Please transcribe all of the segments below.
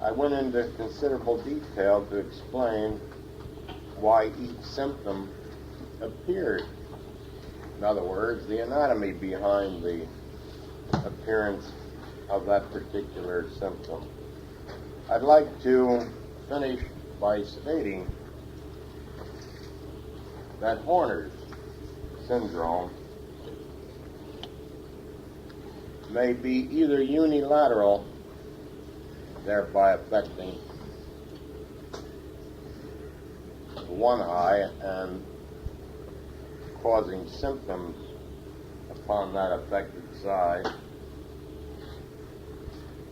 I went into considerable detail to explain why each symptom appeared. In other words, the anatomy behind the appearance of that particular symptom. I'd like to finish by stating that Horner's syndrome may be either unilateral, thereby affecting one eye and causing symptoms upon that affected side,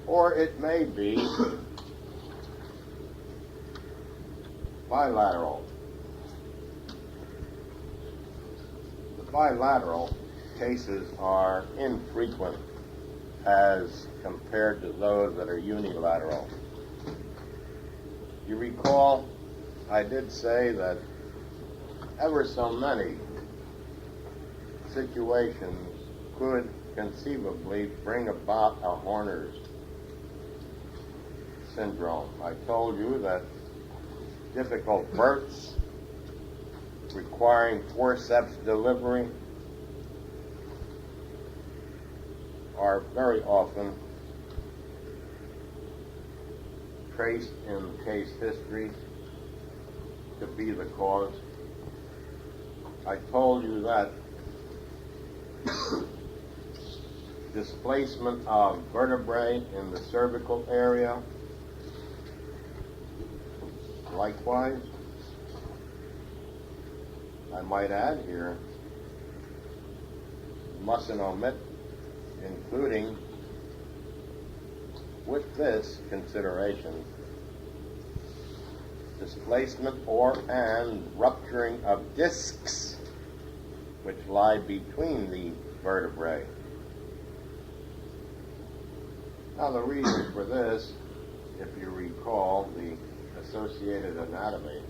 or it may be bilateral. The bilateral cases are infrequent as compared to those that are unilateral. You recall, I did say that ever so many situations could conceivably bring about a Horner's syndrome. I told you that difficult births requiring forceps delivery are very often traced in case history to be the cause. I told you that displacement of vertebrae in the cervical area, likewise, I might add here, mustn't omit including with this consideration displacement and rupturing of discs which lie between the vertebrae. Now the reason for this, if you recall the associated anatomy,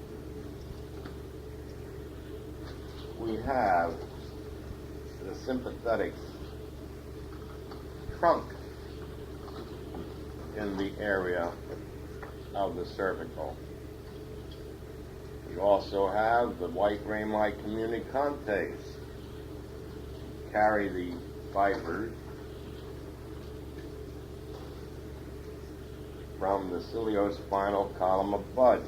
we have the sympathetic trunk in the area of the cervical. You also have the white rami communicantes, carry the fibers from the ciliospinal column of Budge.